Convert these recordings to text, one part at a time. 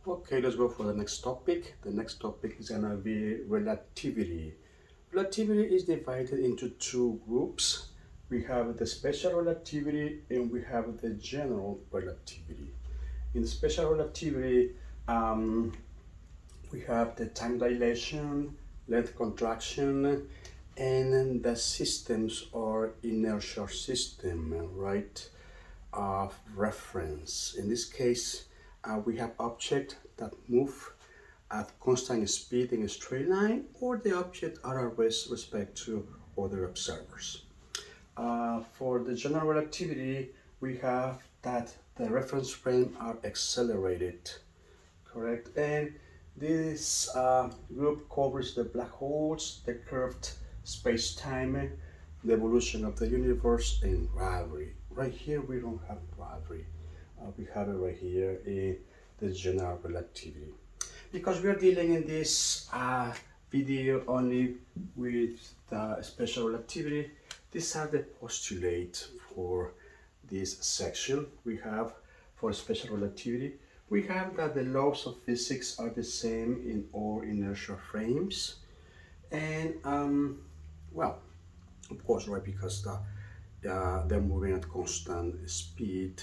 Okay, let's go for the next topic. The next topic is gonna be relativity. Relativity is divided into two groups. We have the special relativity and we have the general relativity. In the special relativity, we have the time dilation, length contraction, and the systems or inertial system, right, of reference. In this case, we have objects that move at constant speed in a straight line, or the object are at respect to other observers. For the general relativity, we have that the reference frame are accelerated, correct? And this group covers the black holes, the curved space-time, the evolution of the universe, and gravity. Right here, we don't have gravity. We have it right here in the general relativity. Because we are dealing in this video only with the special relativity, these are the postulates for this section. We have for special relativity, we have that the laws of physics are the same in all inertial frames. And well, of course, right, because they're moving at constant speed,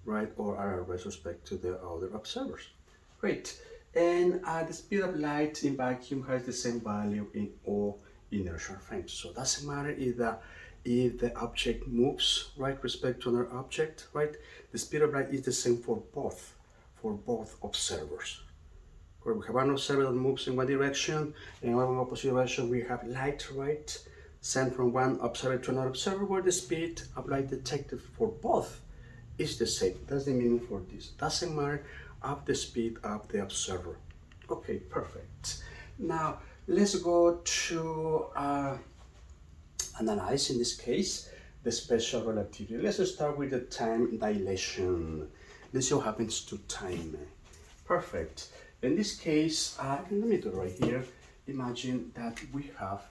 right, or are with respect to the other observers. Great. And the speed of light in vacuum has the same value in all inertial frames. So it doesn't matter if the object moves, right, respect to another object, right, the speed of light is the same for both observers. Where we have one observer that moves in one direction, and in one opposite direction we have light, right, sent from one observer to another observer, where the speed of light detected for both is the same. That's the meaning for this. Doesn't matter of the speed of the observer. Okay, perfect. Now let's go to analyze, in this case, the special relativity. Let's start with the time dilation. Let's see what happens to time. Perfect. In this case, let me do it right here. Imagine that we have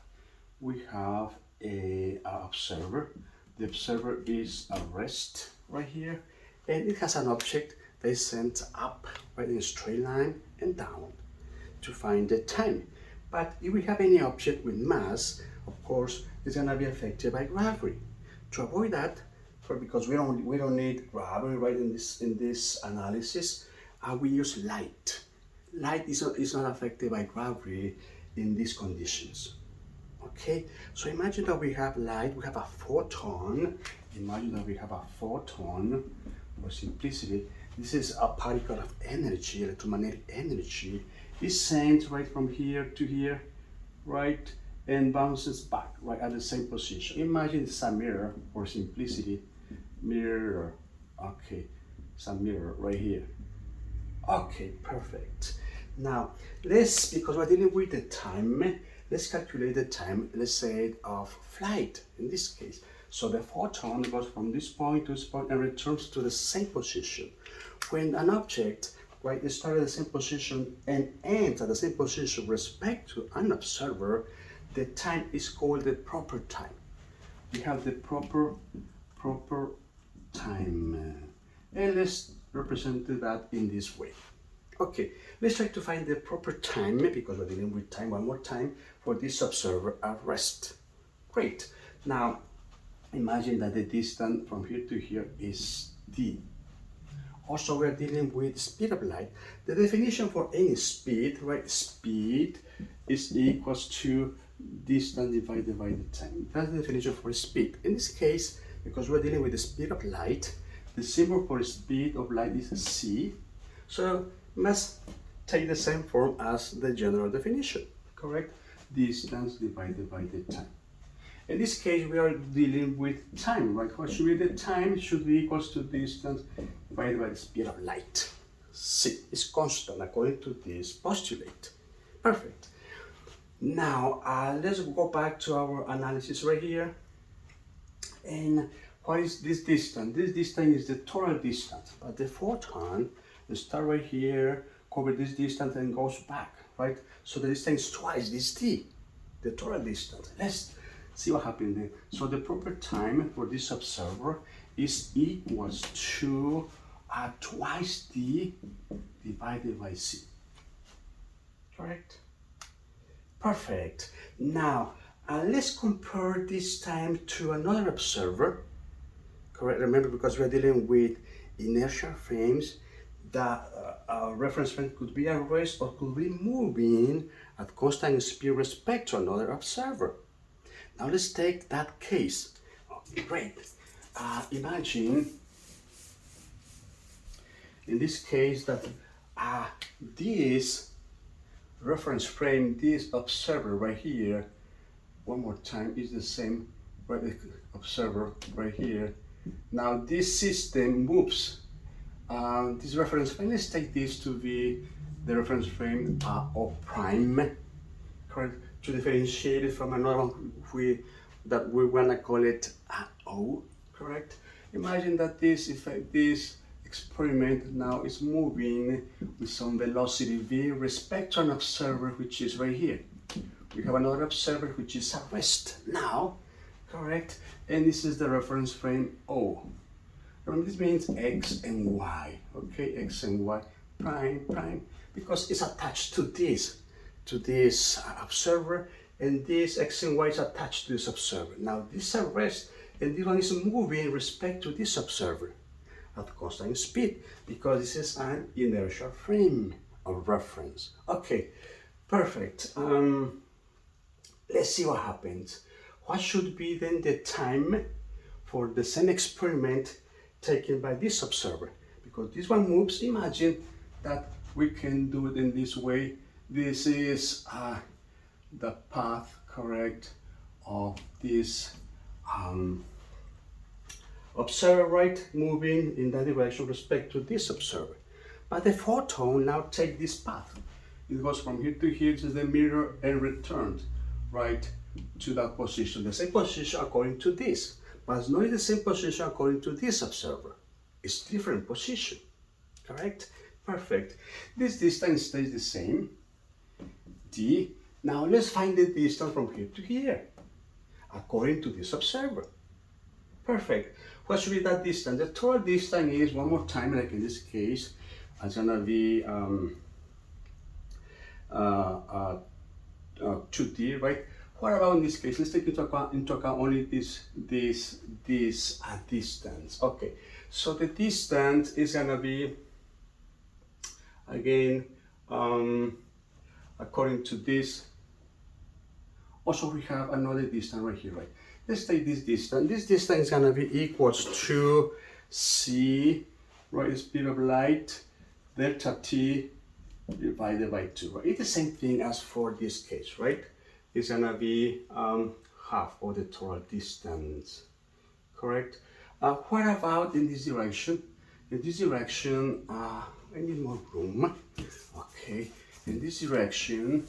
a observer. The observer is at rest right here, and it has an object that is sent up, right, in a straight line and down to find the time. But if we have any object with mass, of course, it's gonna be affected by gravity. To avoid that, because we don't need gravity, right, in this analysis, we use light. Light is not affected by gravity in these conditions. Okay, so imagine that we have light, we have a photon. Imagine that we have a photon. For simplicity, this is a particle of energy, electromagnetic energy. It's sent right from here to here, right, and bounces back, right, at the same position. Imagine it's a mirror, for simplicity, mirror. Okay, it's a mirror right here. Okay, perfect. Now, because we're dealing with the time, let's calculate the time, let's say, of flight in this case. So the photon goes from this point to this point and returns to the same position. When an object, right, starts at the same position and ends at the same position with respect to an observer, the time is called the proper time. We have the proper time. And let's represent that in this way. Okay, let's try to find the proper time, because we're dealing with time one more time, for this observer at rest. Great. Now, imagine that the distance from here to here is d. Also, we're dealing with speed of light. The definition for any speed, right? Speed is equals to distance divided by the time. That's the definition for speed. In this case, because we're dealing with the speed of light, the symbol for speed of light is c. So must take the same form as the general definition, correct? Distance divided by the time. In this case, we are dealing with time, right? What should be the time? Should be equals to distance divided by the speed of light. C is constant according to this postulate. Perfect. Now, let's go back to our analysis right here. And what is this distance? This distance is the total distance, but the photon start right here, cover this distance and goes back, right? So the distance is twice this t, the total distance. Let's see what happened there. So the proper time for this observer is equals to twice d divided by c. Correct? Perfect. Now, let's compare this time to another observer. Correct? Remember, because we're dealing with inertial frames, the reference frame could be at rest or could be moving at constant speed with respect to another observer. Now let's take that case. Okay, great. Imagine in this case that this reference frame, this observer right here, one more time, is the same right observer right here. Now this system moves this reference frame. Let's take this to be the reference frame of prime, correct? To differentiate it from another one that we want to call it O, correct? Imagine that this experiment now is moving with some velocity v respect to an observer which is right here. We have another observer which is at rest now, correct? And this is the reference frame O. Remember, this means x and y, okay? X and y, prime, because it's attached to this observer, and this x and y is attached to this observer. Now this is at rest, and this one is moving in respect to this observer at constant speed, because this is an inertial frame of reference. Okay, perfect. Let's see what happens. What should be then the time for the same experiment taken by this observer? Because this one moves, imagine that we can do it in this way. This is the path, correct, of this observer, right, moving in that direction with respect to this observer. But the photon now takes this path. It goes from here to here to the mirror and returns right to that position, the same position according to this, but it's not the same position according to this observer. It's different position, correct? Perfect. This distance stays the same, d. Now let's find the distance from here to here according to this observer. Perfect. What should be that distance? The total distance is, one more time, like in this case, it's gonna be 2d, right? What about in this case? Let's take into account only this distance. Okay, so the distance is gonna be, again, according to this. Also, we have another distance right here, right? Let's take this distance. This distance is gonna be equals to c, right? Speed of light, delta t divided by 2, right? It's the same thing as for this case, right? It's gonna be half of the total distance, correct? What about in this direction? In this direction, I need more room. Okay, in this direction,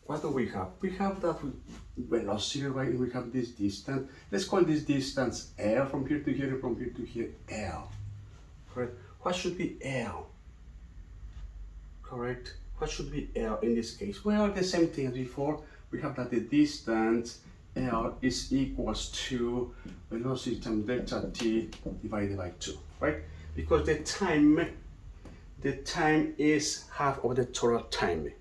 what do we have? We have that velocity, right? We have this distance. Let's call this distance L, from here to here and from here to here, L, correct? What should be L, correct? What should be L in this case? Well, the same thing as before. We have that the distance L is equals to velocity times delta t divided by 2, right? Because the time is half of the total time,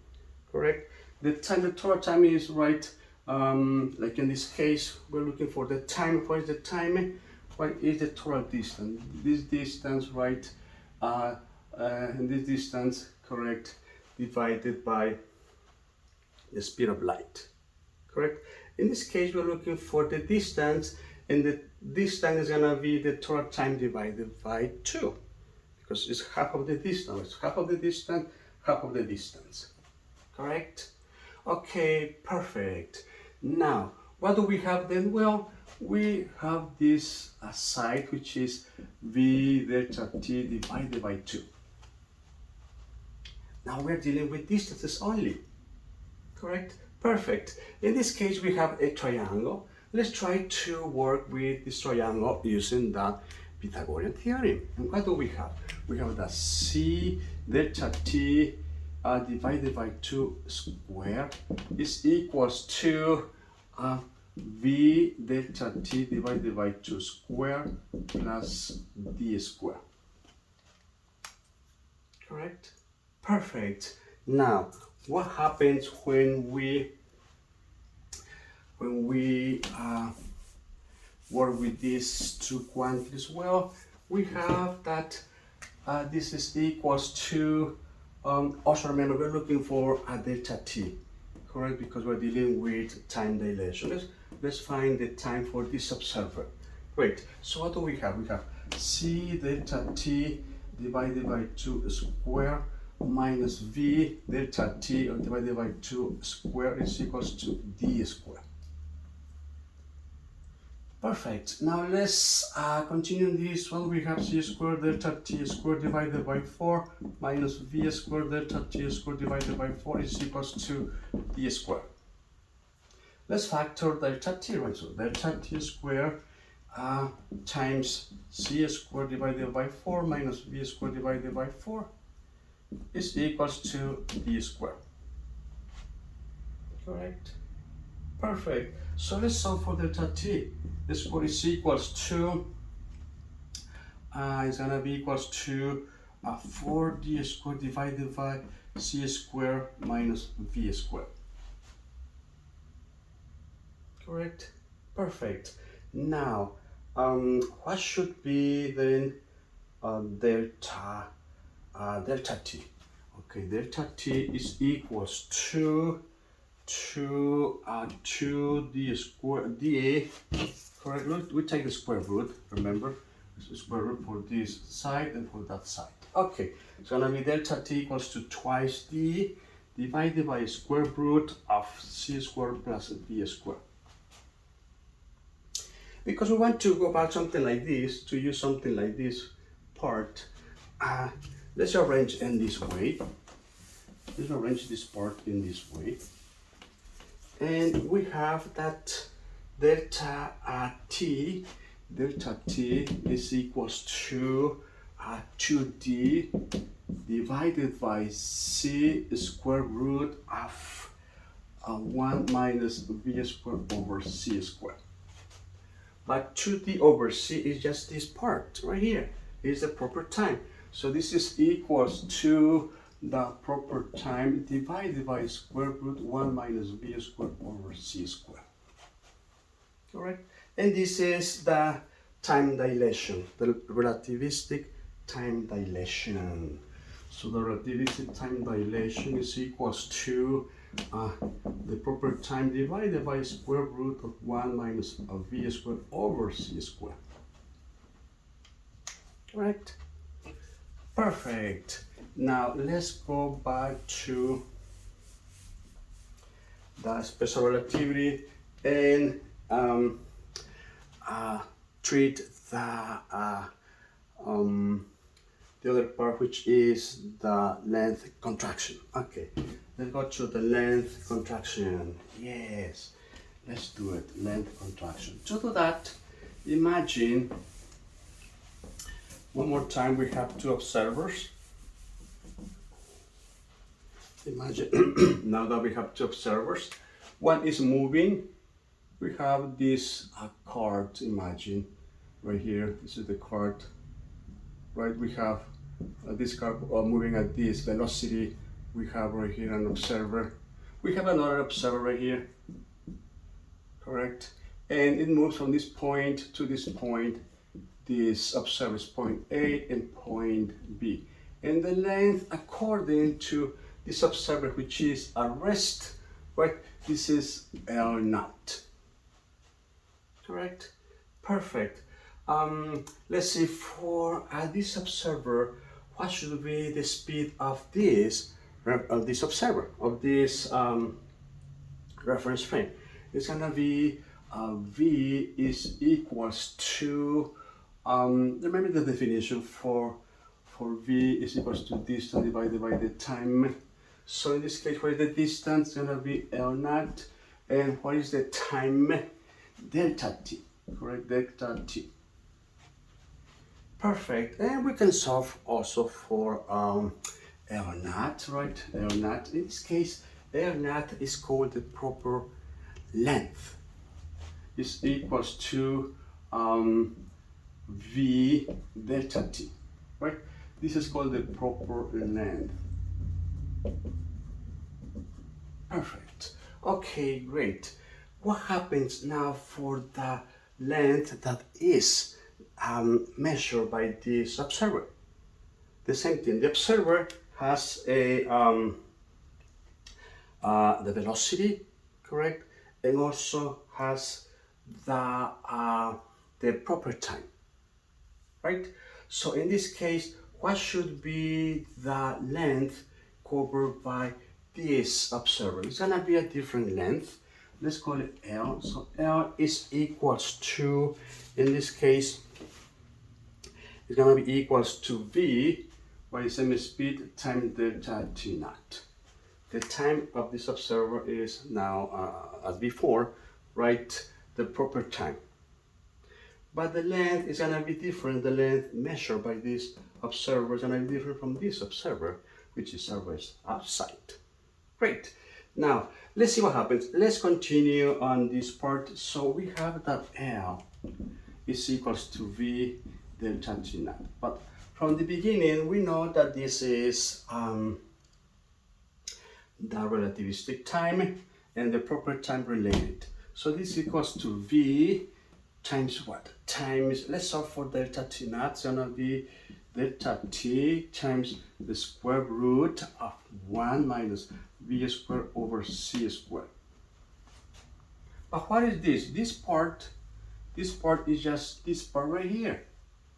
correct? The total time is, right, like in this case, we're looking for the time. What is the time? What is the total distance? This distance, right, and this distance, correct, divided by the speed of light, correct? In this case, we're looking for the distance, and the distance is gonna be the total time divided by 2, because it's half of the distance. It's half of the distance, half of the distance, correct? Okay, perfect. Now, what do we have then? Well, we have this side, which is v delta t divided by 2. Now we're dealing with distances only, correct? Perfect. In this case, we have a triangle. Let's try to work with this triangle using the Pythagorean theorem. And what do we have? We have the c delta t divided by 2 squared is equals to v delta t divided by 2 square plus d square. Correct? Perfect. Now, what happens when we work with these two quantities? Well, we have that this is equals to, also remember we're looking for a delta t, correct? Because we're dealing with time dilation. Let's find the time for this observer. Great. So what do we have? We have c delta t divided by 2 square minus v delta t divided by 2 square is equals to d square. Perfect. Now let's continue this one. We have c squared delta t squared divided by 4 minus v squared delta t squared divided by 4 is equals to d squared. Let's factor delta t, right? So delta t squared times c squared divided by 4 minus v squared divided by 4 is equals to d squared. Correct? Perfect. So let's solve for delta t. The square is equals to, it's gonna be equals to 4d squared divided by c squared minus v squared. Correct? Perfect. Now, what should be then delta t? Okay, delta t is equals to 2d squared dA. Correct. Look, we take the square root. Remember, it's the square root for this side and for that side. Okay, it's gonna be delta t equals to twice d divided by square root of c squared plus v squared. Because we want to go back something like this, to use something like this part, let's arrange in this way. Let's arrange this part in this way. And we have that delta t is equals to 2d divided by c square root of 1 minus v squared over c squared. But 2d over c is just this part right here. Is the proper time. So this is equals to the proper time divided by square root 1 minus v squared over c squared. Correct? And this is the time dilation, the relativistic time dilation. So the relativistic time dilation is equals to the proper time divided by square root of 1 minus v squared over c squared. Correct? Perfect. Now let's go back to the special relativity and treat the other part, which is the length contraction. Okay, let's go to the length contraction. Yes, let's do it. Length contraction. To do that, imagine one more time we have two observers. Imagine now that we have two observers, one is moving. We have this card, imagine right here. This is the card, right? We have this card moving at this velocity. We have right here an observer. We have another observer right here, correct? And it moves from this point to this point. This observer is point A and point B. And the length according to this observer, which is a rest, right? This is L naught. Correct? Perfect. Let's see, for this observer, what should be the speed of this observer, of this reference frame? It's gonna be v is equals to, remember the definition for v is equals to distance divided by the time. So in this case, what is the distance? It's gonna be L naught, and what is the time? Delta t, correct? Delta t. Perfect. And we can solve also for L naught, right? L naught. In this case, L naught is called the proper length. is equals to v delta t, right? This is called the proper length. Perfect. Okay, great. What happens now for the length that is measured by this observer? The same thing. The observer has a the velocity, correct, and also has the proper time, right? So in this case, what should be the length covered by this observer? It's gonna be a different length. Let's call it L. So L is equals to, in this case, it's gonna be equals to V by the same speed times delta T naught. The time of this observer is now, as before, right, the proper time. But the length is gonna be different. The length measured by this observer is gonna be different from this observer, which is always outside. Great. Now, let's see what happens. Let's continue on this part. So we have that L is equals to V delta T naught. But from the beginning, we know that this is the relativistic time and the proper time related. So this equals to V times what? Times, let's solve for delta T naught. It's gonna be delta T times the square root of 1 minus V squared over C squared. But what is this? This part is just this part right here,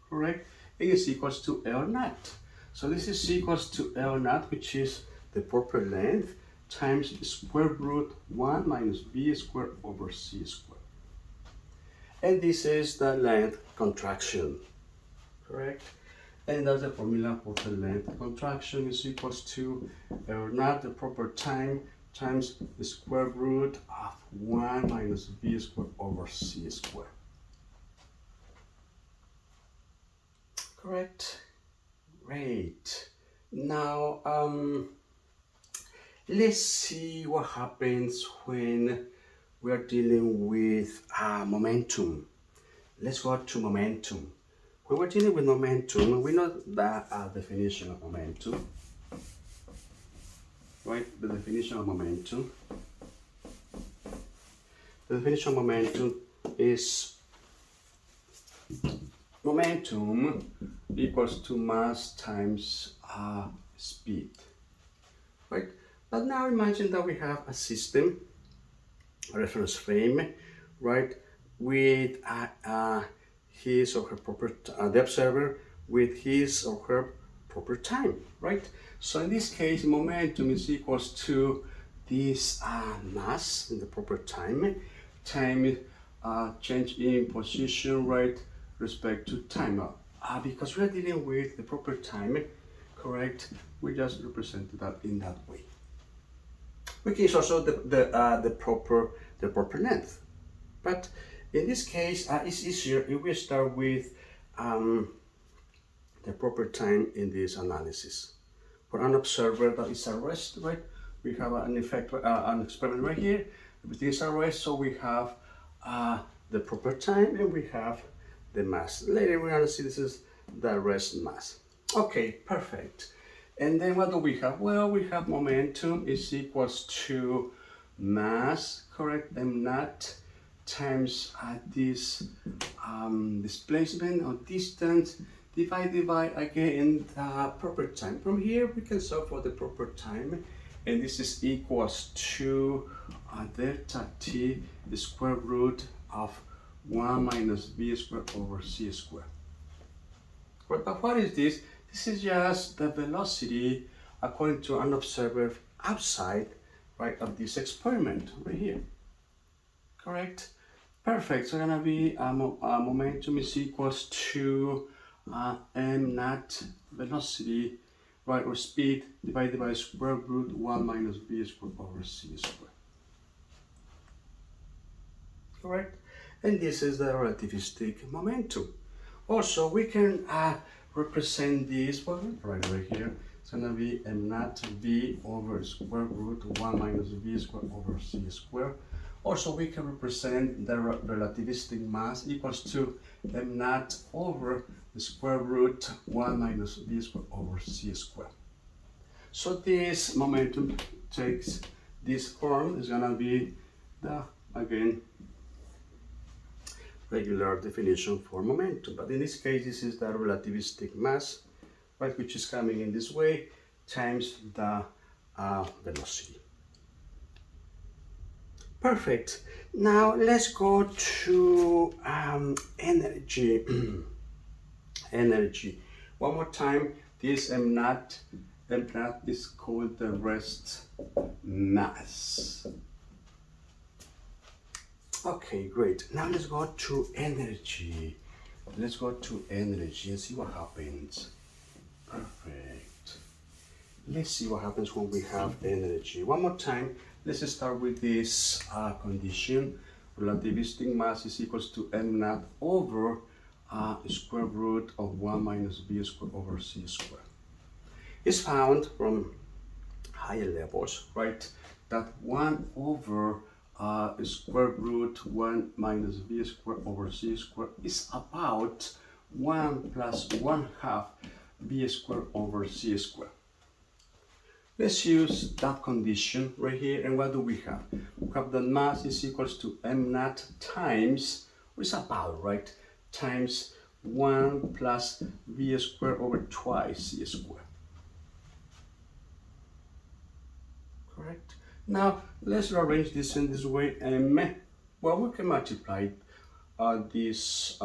correct? It is equals to L naught. So this is equals to L naught, which is the proper length, times the square root 1 minus V squared over C squared. And this is the length contraction, correct? And that's the formula for the length contraction is equals to L naught, the proper time, times the square root of 1 minus V squared over C squared. Correct? Great. Now, let's see what happens when we are dealing with momentum. Let's go to momentum. When we're dealing with momentum, we know the definition of momentum, right? The definition of momentum. The definition of momentum is momentum equals to mass times speed, right? But now imagine that we have a system, a reference frame, right, with his or her proper, the observer with his or her proper time, right? So in this case, momentum is equals to this mass in the proper time, change in position, right, respect to time. Because we're dealing with the proper time, correct, we just represented that in that way. Which is also the proper length. But in this case, it's easier if we start with the proper time in this analysis. For an observer that is at rest, right? We have an effect, an experiment right here. Everything is at rest, so we have the proper time and we have the mass. Later we're gonna see this is the rest mass. Okay, perfect. And then what do we have? Well, we have momentum is equals to mass, correct, m naught, times this displacement or distance divided by again the proper time. From here we can solve for the proper time, and this is equals to delta t, the square root of 1 minus v squared over c squared. But what is this? This is just the velocity according to an observer outside, right, of this experiment right here. Correct? Perfect. So gonna be momentum is equals to m naught velocity, right, or speed divided by square root 1 minus v squared over c squared. Correct? And this is the relativistic momentum. Also, we can represent this one right here. It's gonna be m naught v over square root 1 minus v squared over c squared. Also, we can represent the relativistic mass equals to m naught over the square root 1 minus v squared over c squared. So this momentum takes this form. Is gonna be the, again, regular definition for momentum, but in this case this is the relativistic mass, right, which is coming in this way times the velocity. Perfect. Now let's go to energy. Energy. One more time, this m naught is called the rest mass. Okay, great. Now let's go to energy. Let's go to energy and see what happens. Perfect. Let's see what happens when we have energy. One more time, let's start with this condition. Relativistic mass is equals to m naught over square root of 1 minus v squared over c squared. It's found from higher levels, right, that 1 over square root 1 minus v squared over c squared is about 1 plus 1/2 v squared over c squared. Let's use that condition right here, and what do we have? We have the mass is equals to m naught times, what is about, right, times 1 plus v squared over twice c squared. Correct? Now let's arrange this in this way. Well, we can multiply these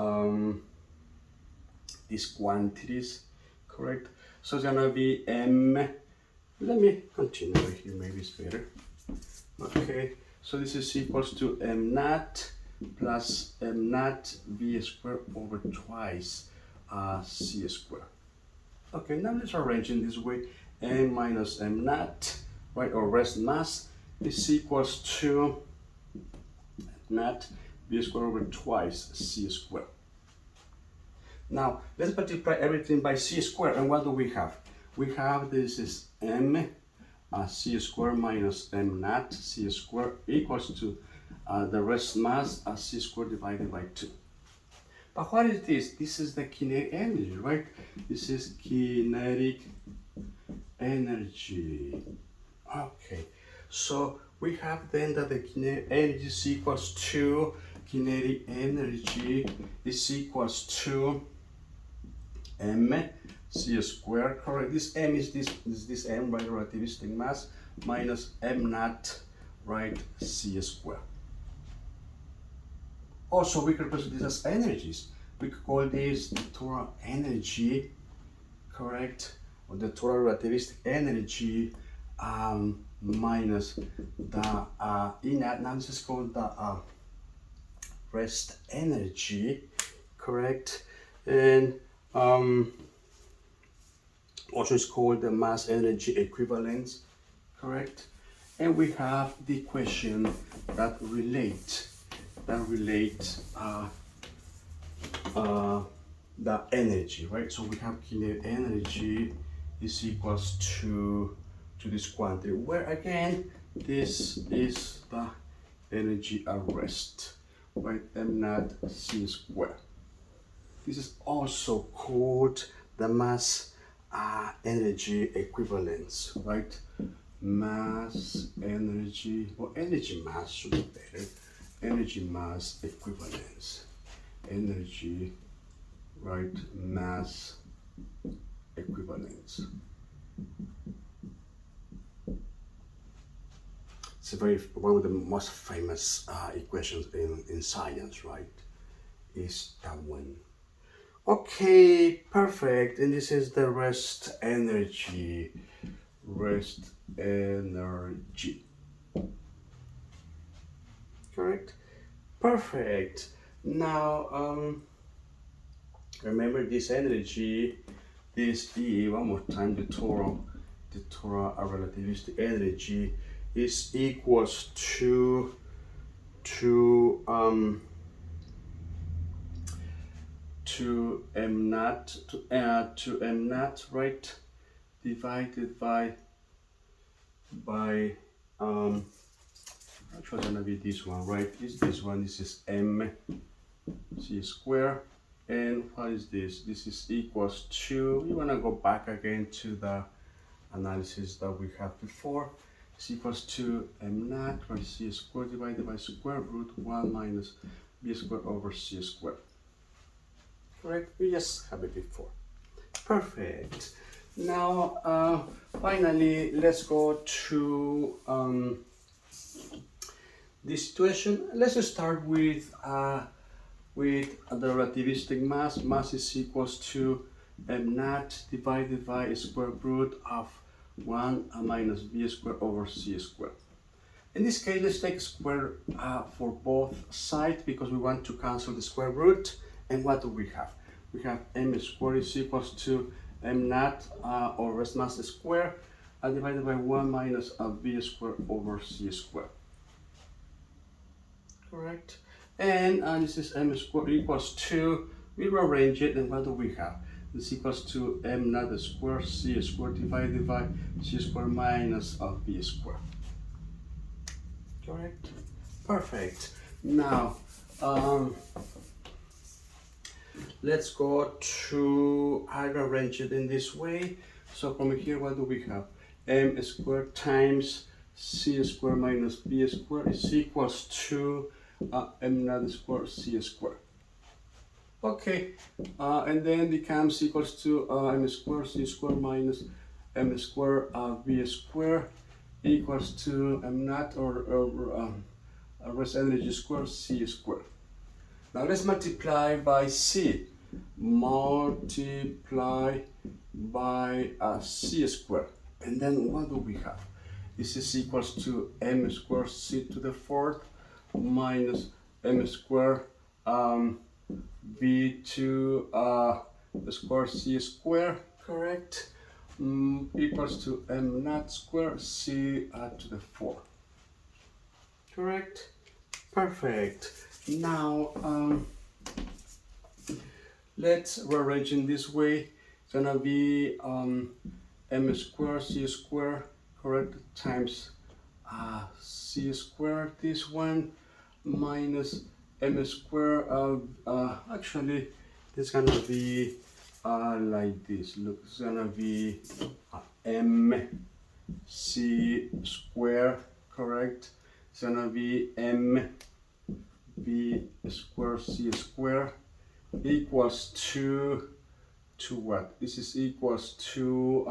quantities, correct? So it's gonna be m. Let me continue right here, maybe it's better. Okay, so this is equals to m naught plus m naught v squared over twice c squared. Okay, now let's arrange in this way. M minus m naught, right, or rest mass is equals to naught v squared over twice c squared. Now let's multiply everything by c squared, and what do we have? We have this is m c squared minus m naught c squared equals to the rest mass c squared divided by 2. But what is this? This is the kinetic energy, right? This is kinetic energy. Okay, so we have then that the kinetic energy is equals to kinetic energy is equals to m c squared, correct? This m is this m, right, relativistic mass, minus m naught, right, c squared. Also, we can represent this as energies. We could call this the total energy, correct? Or the total relativistic energy minus the inert. Now this is called the rest energy, correct? And also it's called the mass energy equivalence, correct? And we have the equation that relate the energy, right? So we have kinetic energy is equals to this quantity, where again this is the energy at rest, right? M naught c squared. This is also called the mass energy equivalence, right? Mass energy, or energy mass should be better. Energy mass equivalence. Energy, right, mass equivalence. It's one of the most famous equations in science, right? Is that one. Okay, perfect. And this is the rest energy. Rest energy. Correct? Perfect. Now, remember this energy, this E, one more time, the total relativistic energy is equals to m naught to m naught, right, divided by actually it's gonna be this one, right? Is this one? This is mc squared. And what is this? This is equals to, we wanna go back again to the analysis that we had before. It's equals to m naught by c squared divided by square root 1 minus b squared over c squared. Correct? We just have it before. Perfect. Now, finally, let's go to this situation. Let's start with the relativistic mass. Mass is equals to m naught divided by square root of 1 minus b squared over c squared. In this case, let's take square for both sides because we want to cancel the square root. And what do we have? We have m squared is equals to m naught or rest mass squared divided by 1 minus b squared over c squared. Correct? And this is m squared equals to, we rearrange it, and what do we have? This equals to m naught squared c squared divided by c squared minus b squared. Correct? Perfect. Now, let's go to, I arrange it in this way. So from here, what do we have? M squared times c squared minus b squared is equals to m naught squared c squared. Okay, and then becomes equals to m squared c squared minus m squared b squared equals to m naught or rest energy squared c squared. Now let's multiply by c. Multiply by c squared. And then what do we have? This is equals to m squared c to the fourth minus m squared b to the square c squared, correct? Equals to m naught squared c to the fourth. Correct? Perfect. Now let's rearrange in this way. It's gonna be m squared c squared, correct, times c squared, this one, minus m squared actually it's gonna be like this. Look, it's gonna be m c squared, correct? It's gonna be m b squared c squared equals to what? This is equals to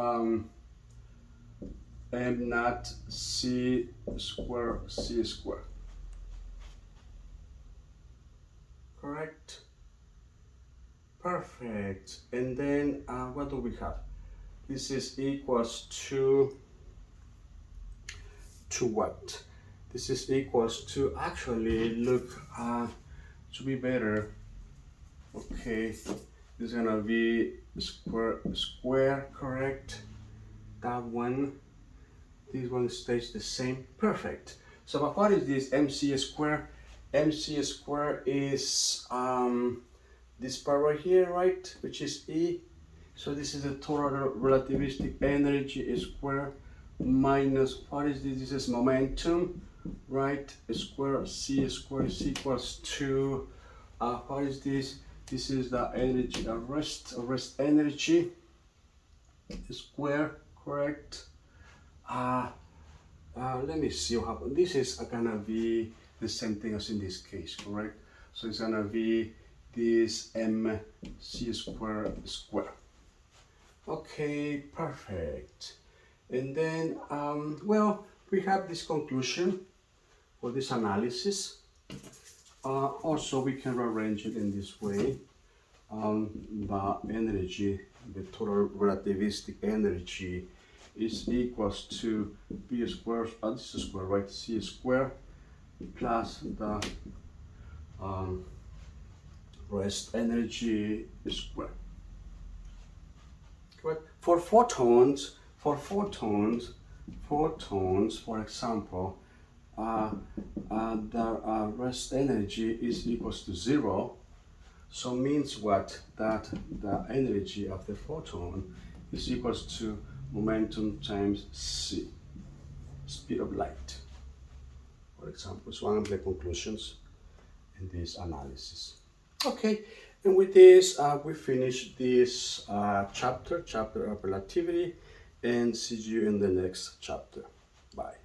m naught c squared c squared. Correct? Perfect. And then what do we have? This is equals to what? This is equals to, actually, look, to be better, okay, this is gonna be square, correct? That one, this one stays the same. Perfect. So what is this mc squared? Mc squared is this part right here, right? Which is E. So this is the total relativistic energy square minus, what is this? This is momentum, right? Square c squared is equals to, what is this? This is the energy, rest energy square, correct? Let me see what happens. This is gonna be the same thing as in this case, correct? So it's gonna be this mc squared square. Okay, perfect. And then, well, we have this conclusion for this analysis. Also, we can rearrange it in this way. The energy, the total relativistic energy is equals to b squared, this is square, right? C squared plus the rest energy squared. Correct? For photons, for example, the rest energy is equals to 0. So means what? That the energy of the photon is equals to momentum times c, speed of light. for example, is one of the conclusions in this analysis. Okay, and with this, we finish this chapter of relativity, and see you in the next chapter. Bye.